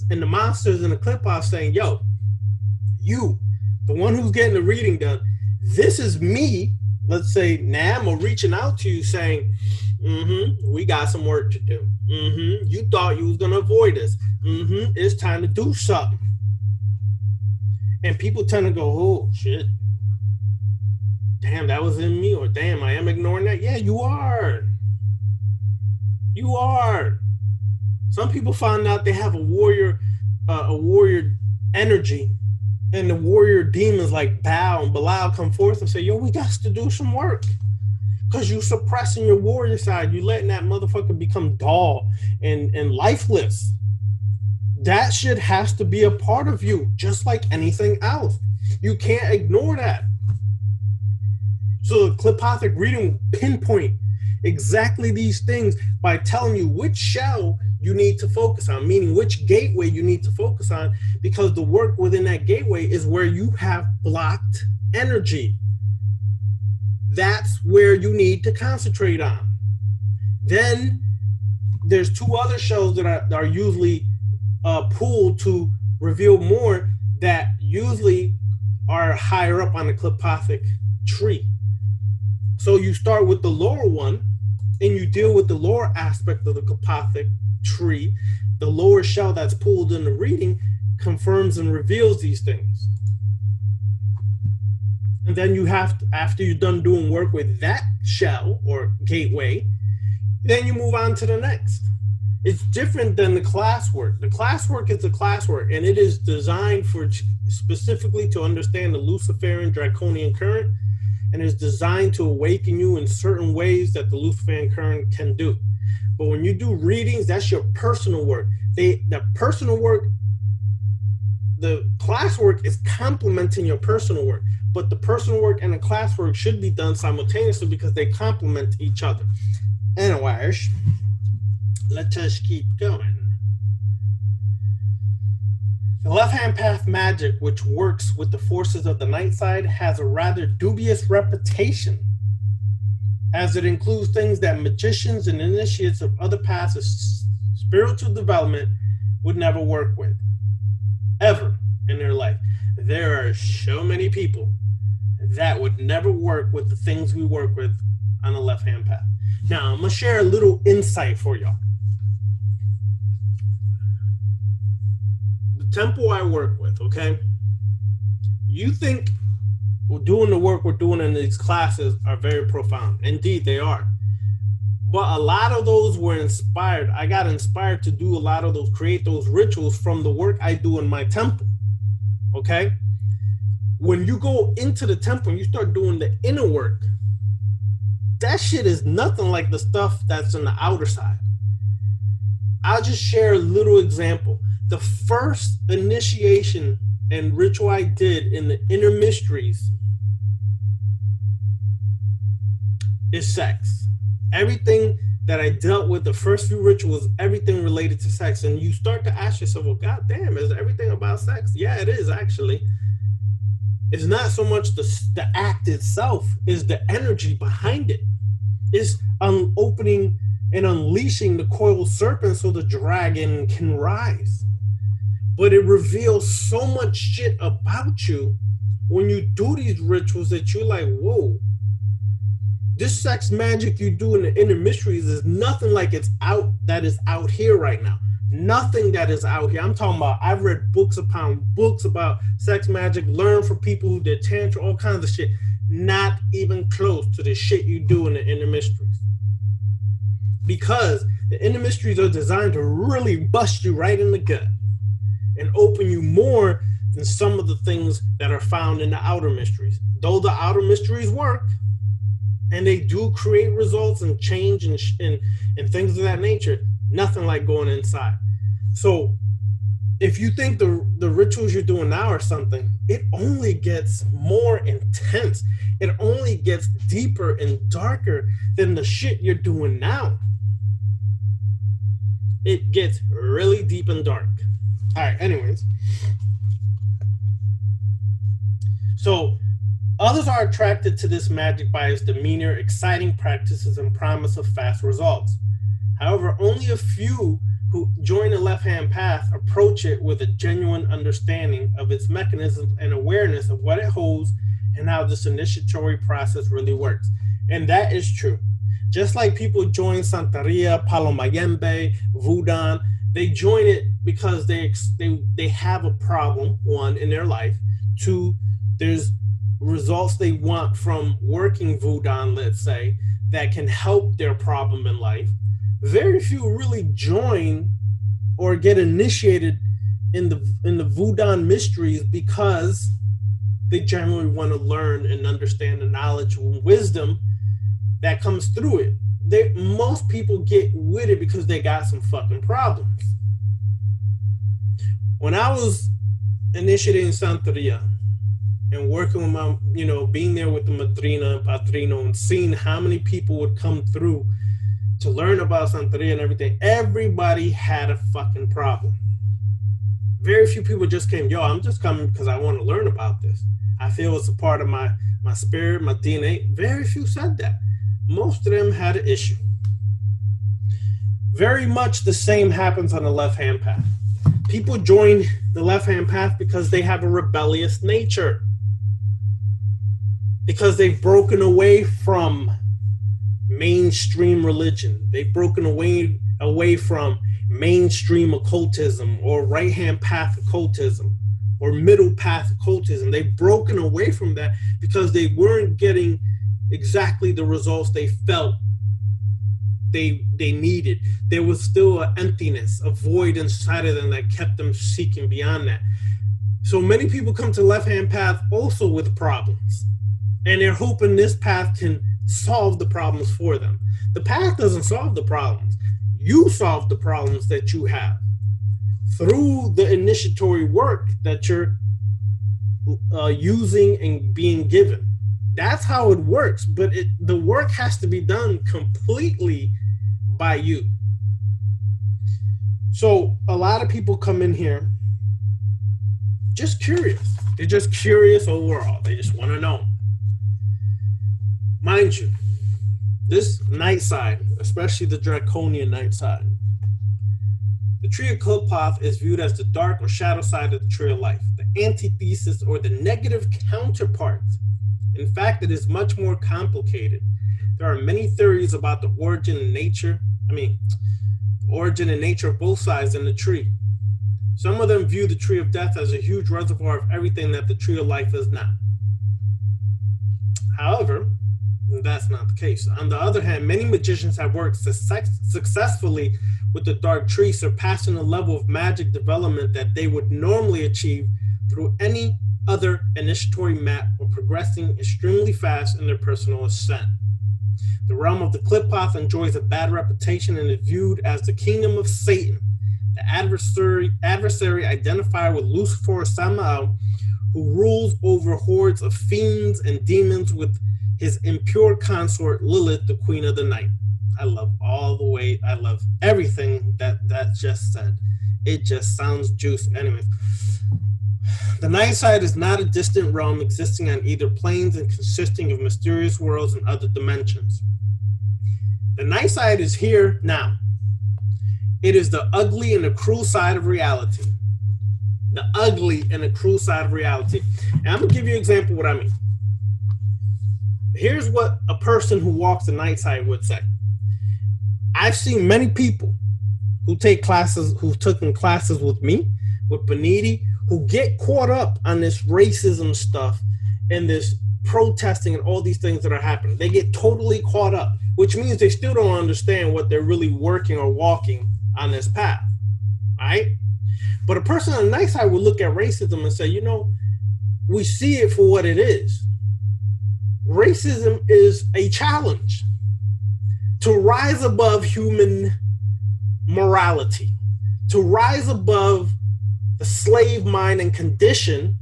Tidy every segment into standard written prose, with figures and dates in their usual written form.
And the monsters in the clip off saying, yo, you, the one who's getting the reading done, this is me, let's say Nam, or reaching out to you saying, we got some work to do. You thought you was going to avoid us. It's time to do something. And people tend to go, oh, shit. Damn, that was in me. Or damn, I am ignoring that. Yeah, you are. You are. Some people find out they have a warrior energy, and the warrior demons like Baal and Belial come forth and say, yo, we got to do some work. Because you suppressing your warrior side. You letting that motherfucker become dull and lifeless. That shit has to be a part of you, just like anything else. You can't ignore that. So the Clippathic reading will pinpoint exactly these things by telling you which shell you need to focus on, meaning which gateway you need to focus on, because the work within that gateway is where you have blocked energy. That's where you need to concentrate on. Then there's two other shells that are usually pulled to reveal more, that usually are higher up on the Clippathic tree. So you start with the lower one, and you deal with the lower aspect of the Clippathic tree. The lower shell that's pulled in the reading confirms and reveals these things. And then you have to, after you're done doing work with that shell or gateway, then you move on to the next. It's different than the classwork. The classwork is the classwork, and it is designed for specifically to understand the Luciferian Draconian current, and is designed to awaken you in certain ways that the Luciferian current can do. But when you do readings, that's your personal work. The personal work, the classwork is complementing your personal work, but the personal work and the classwork should be done simultaneously because they complement each other. Anyways, let us keep going. The left-hand path magic, which works with the forces of the Nightside, has a rather dubious reputation, as it includes things that magicians and initiates of other paths of spiritual development would never work with, ever in their life. There are so many people that would never work with the things we work with on the left-hand path. Now, I'm going to share a little insight for y'all. Temple I work with, okay? You think doing the work we're doing in these classes are very profound. Indeed, they are. But a lot of those were inspired. I got inspired to do a lot of those, create those rituals from the work I do in my temple, okay? When you go into the temple and you start doing the inner work, that shit is nothing like the stuff that's on the outer side. I'll just share a little example. The first initiation and ritual I did in the inner mysteries is sex. Everything that I dealt with, the first few rituals, everything related to sex. And you start to ask yourself, well, God damn, is everything about sex? Yeah, it is actually. It's not so much the act itself, it's the energy behind it. It's opening and unleashing the coiled serpent so the dragon can rise. But it reveals so much shit about you when you do these rituals that you're like, whoa, this sex magic you do in the inner mysteries is nothing like it's out, that is out here right now. Nothing that is out here. I'm talking about, I've read books upon books about sex magic, learned from people who did tantra, all kinds of shit. Not even close to the shit you do in the inner mysteries. Because the inner mysteries are designed to really bust you right in the gut and open you more than some of the things that are found in the outer mysteries. Though the outer mysteries work, and they do create results and change and things of that nature, nothing like going inside. So if you think the rituals you're doing now are something, it only gets more intense. It only gets deeper and darker than the shit you're doing now. It gets really deep and dark. All right, anyways. So Others are attracted to this magic by its demeanor, exciting practices, and promise of fast results. However, only a few who join the left-hand path approach it with a genuine understanding of its mechanisms and awareness of what it holds and how this initiatory process really works. And that is true. Just like people join Santeria, Palo Mayembe, Voodoo, they join it because they have a problem, one, in their life. Two, there's results they want from working Voodoo, let's say, that can help their problem in life. Very few really join or get initiated in the Voodoo mysteries because they generally want to learn and understand the knowledge and wisdom that comes through it. Most people get with it because they got some fucking problems. When I was initiating Santeria and working with my, being there with the Madrina and Padrino and seeing how many people would come through to learn about Santeria and everything, everybody had a fucking problem. Very few people just came, I'm just coming because I want to learn about this. I feel it's a part of my spirit, my DNA. Very few said that. Most of them had an issue. Very much the same happens on the left-hand path. People join the left-hand path because they have a rebellious nature. Because they've broken away from mainstream religion. They've broken away from mainstream occultism or right-hand path occultism or middle path occultism. They've broken away from that because they weren't getting exactly the results they felt they needed. There was still an emptiness, a void inside of them that kept them seeking beyond that. So many people come to left-hand path also with problems, and they're hoping this path can solve the problems for them. The path doesn't solve the problems. You solve the problems that you have through the initiatory work that you're using and being given. That's how it works, but the work has to be done completely by you. So a lot of people come in here just curious. They're just curious overall. They just want to know. Mind you, this Nightside, especially the Draconian Nightside, the tree of Clippathic is viewed as the dark or shadow side of the tree of life, the antithesis or the negative counterpart. In fact, it is much more complicated. There are many theories about the origin and nature of both sides in the tree. Some of them view the tree of death as a huge reservoir of everything that the tree of life is not. However, that's not the case. On the other hand, many magicians have worked successfully with the dark tree, surpassing the level of magic development that they would normally achieve through any other initiatory map or progressing extremely fast in their personal ascent. The realm of the Clippathic enjoys a bad reputation and is viewed as the kingdom of Satan, the adversary identified with Lucifer Samael, who rules over hordes of fiends and demons with his impure consort Lilith, the queen of the night. I love everything that just said. It just sounds juicy. Anyways, the Nightside is not a distant realm existing on either planes and consisting of mysterious worlds and other dimensions. The Nightside is here now. It is the ugly and the cruel side of reality. The ugly and the cruel side of reality. And I'm going to give you an example of what I mean. Here's what a person who walks the Nightside would say. I've seen many people who've taken classes with me, with Beniti, who get caught up on this racism stuff and this protesting and all these things that are happening. They get totally caught up, which means they still don't understand what they're really working or walking on this path, right? But a person on the Nightside would look at racism and say, we see it for what it is. Racism is a challenge to rise above human morality, to rise above the slave mind and condition.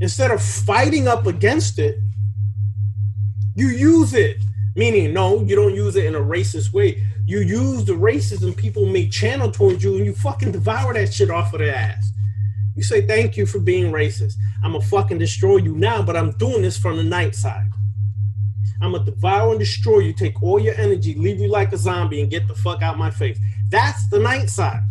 Instead of fighting up against it, you use it. Meaning, no, you don't use it in a racist way. You use the racism people may channel towards you and you fucking devour that shit off of their ass. You say thank you for being racist. I'm gonna fucking destroy you now, but I'm doing this from the night side. I'm gonna devour and destroy you, take all your energy, leave you like a zombie, and get the fuck out my face. That's the night side.